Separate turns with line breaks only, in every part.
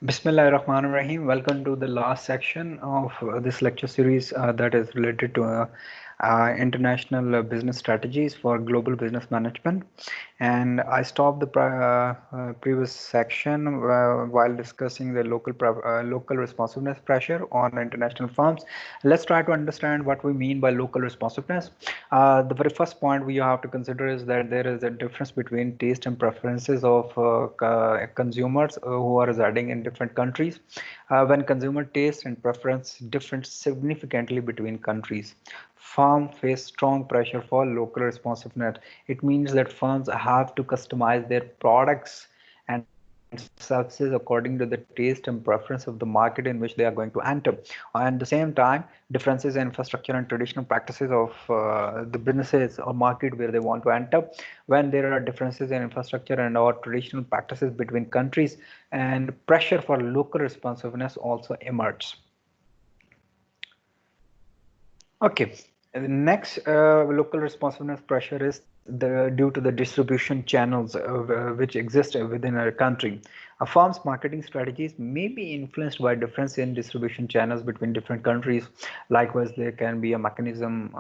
Bismillahirrahmanirrahim. Welcome to the last section of this lecture series that is related to international business strategies for global business management. And I stopped the previous section while discussing the local responsiveness pressure on international firms. Let's try to understand what we mean by local responsiveness. The very first point we have to consider is that there is a difference between taste and preferences of consumers who are residing in different countries. When consumer taste and preference differ significantly between countries, firms face strong pressure for local responsiveness. It means that firms have to customize their products and services according to the taste and preference of the market in which they are going to enter. And at the same time, differences in infrastructure and traditional practices of the businesses or market where they want to enter. When there are differences in infrastructure and or traditional practices between countries, and pressure for local responsiveness also emerges. Okay, the next local responsiveness pressure is due to the distribution channels which exist within a country. A firm's marketing strategies may be influenced by difference in distribution channels between different countries. Likewise, there can be a mechanism,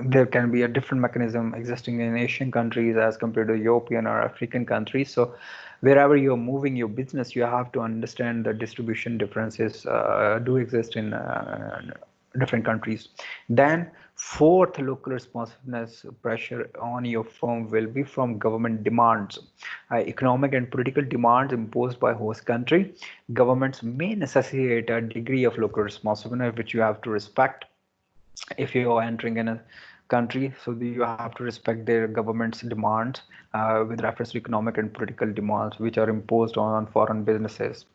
there can be a different mechanism existing in Asian countries as compared to European or African countries. So wherever you're moving your business, you have to understand the distribution differences do exist in different countries. Then fourth local responsiveness pressure on your firm will be from government demands, economic and political demands imposed by host country. Governments may necessitate a degree of local responsiveness which you have to respect if you are entering in a country, so you have to respect their government's demands with reference to economic and political demands which are imposed on foreign businesses.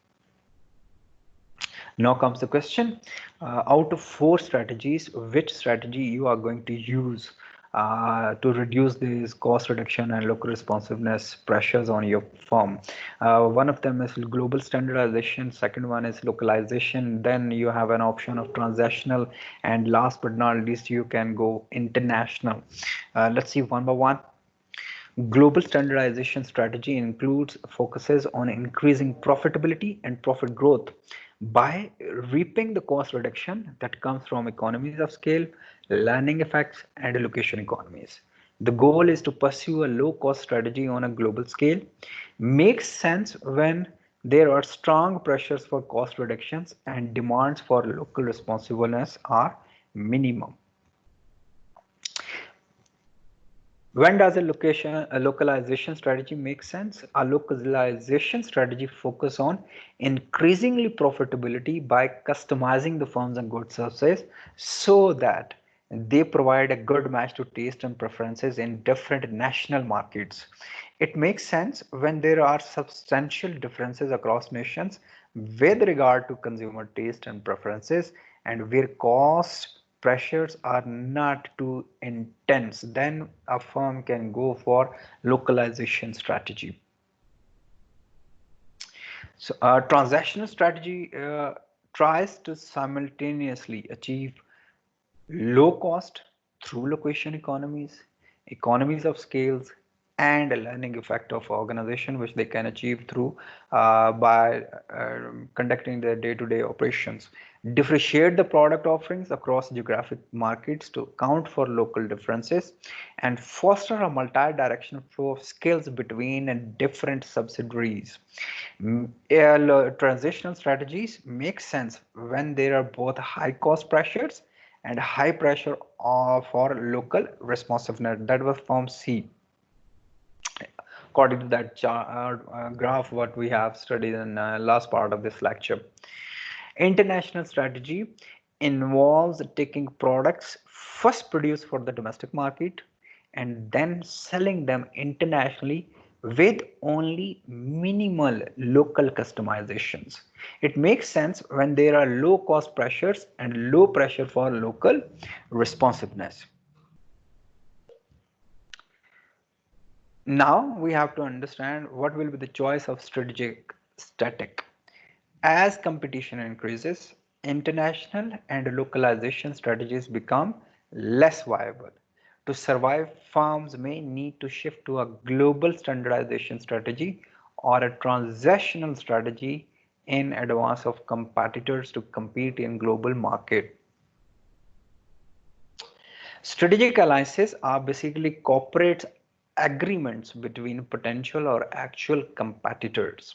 Now comes the question, out of four strategies, which strategy you are going to use to reduce these cost reduction and local responsiveness pressures on your firm. One of them is global standardization, second one is localization, then you have an option of transactional, and last but not least you can go international. Let's see one by one. Global standardization strategy includes focuses on increasing profitability and profit growth by reaping the cost reduction that comes from economies of scale, learning effects, and location economies. The goal is to pursue a low cost strategy on a global scale. Makes sense when there are strong pressures for cost reductions and demands for local responsiveness are minimum. When does a localization strategy make sense? A localization strategy focus on increasingly profitability by customizing the firms and goods services so that they provide a good match to taste and preferences in different national markets. It makes sense when there are substantial differences across nations with regard to consumer taste and preferences, and where cost pressures are not too intense, then a firm can go for localization strategy. So a transactional strategy tries to simultaneously achieve low cost through location economies, economies of scales, and a learning effect of organization which they can achieve through by conducting their day-to-day operations. Differentiate the product offerings across geographic markets to account for local differences and foster a multi-directional flow of skills between different subsidiaries. Transitional strategies make sense when there are both high cost pressures and high pressure for local responsiveness. That was form C according to that graph what we have studied in last part of this lecture. International strategy involves taking products first produced for the domestic market and then selling them internationally with only minimal local customizations. It makes sense when there are low cost pressures and low pressure for local responsiveness. Now we have to understand what will be the choice of strategic static. As competition increases, international and localization strategies become less viable. To survive, firms may need to shift to a global standardization strategy or a transitional strategy in advance of competitors to compete in global market. Strategic alliances are basically corporate agreements between potential or actual competitors,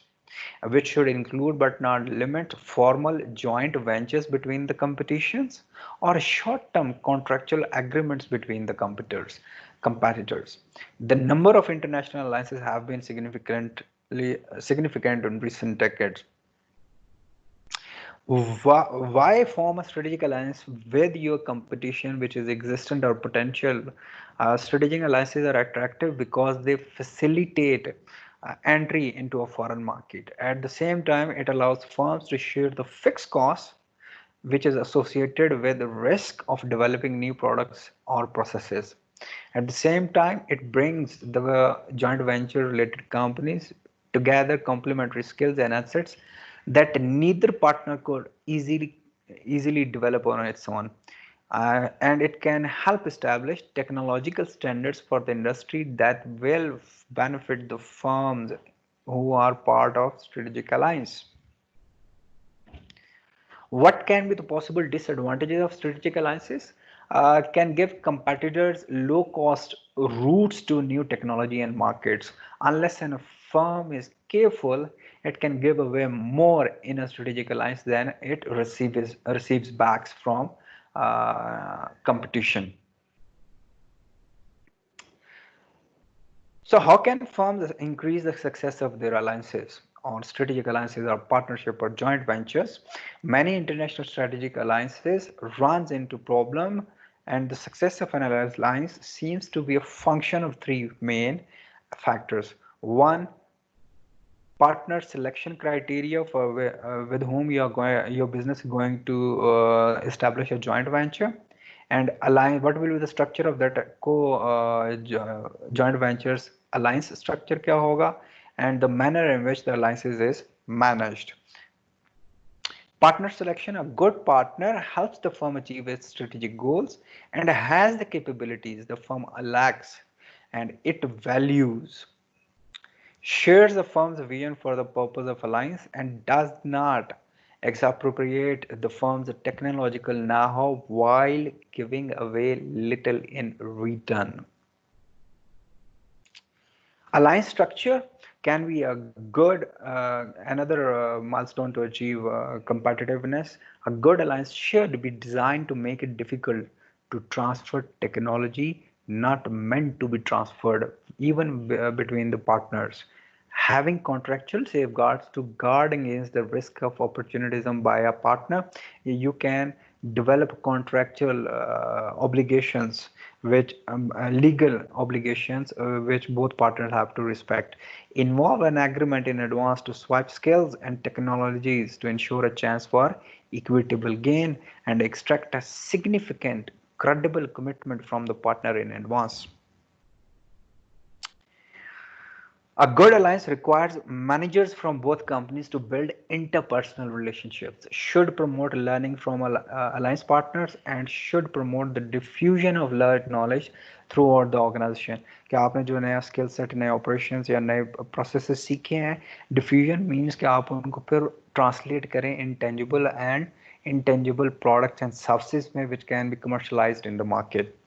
which should include but not limit formal joint ventures between the competitions or short-term contractual agreements between the competitors. The number of international alliances have been significant in recent decades. Why form a strategic alliance with your competition which is existent or potential? Strategic alliances are attractive because they facilitate entry into a foreign market. At the same time, it allows firms to share the fixed costs which is associated with the risk of developing new products or processes. At the same time, it brings the joint venture related companies together complementary skills and assets that neither partner could easily develop on its own. And it can help establish technological standards for the industry that will benefit the firms who are part of strategic alliance. What can be the possible disadvantages of strategic alliances? Can give competitors low cost routes to new technology and markets. Unless a firm is careful, it can give away more in a strategic alliance than it receives backs from competition. So how can firms increase the success of their alliances on strategic alliances or partnership or joint ventures? Many international strategic alliances runs into problem, and the success of an alliance seems to be a function of three main factors. One, partner selection criteria for with whom your business is going to establish a joint venture, and align what will be the structure of that joint ventures alliance structure kya hoga, and the manner in which the alliances is managed. Partner selection: a good partner helps the firm achieve its strategic goals and has the capabilities the firm lacks and it values, shares the firm's vision for the purpose of alliance, and does not expropriate the firm's technological know-how while giving away little in return. Alliance structure can be a good another milestone to achieve competitiveness. A good alliance should be designed to make it difficult to transfer technology not meant to be transferred even between the partners. Having contractual safeguards to guard against the risk of opportunism by a partner, you can develop contractual obligations which legal obligations which both partners have to respect, involve an agreement in advance to swap skills and technologies to ensure a chance for equitable gain, and extract a significant credible commitment from the partner in advance. A good alliance requires managers from both companies to build interpersonal relationships, should promote learning from alliance partners, and should promote the diffusion of learned knowledge throughout the organization. कि आपने जो नया skill set, नए operations या नए processes सीखे हैं, diffusion means कि आप उनको फिर translate करें intangible and intangible products and services में which can be commercialized in the market.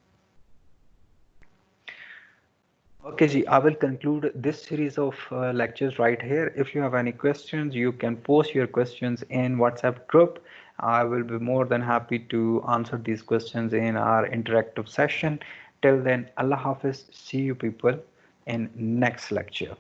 Okay, Ji, I will conclude this series of lectures right here. If you have any questions, you can post your questions in WhatsApp group. I will be more than happy to answer these questions in our interactive session. Till then, Allah Hafiz. See you people in next lecture.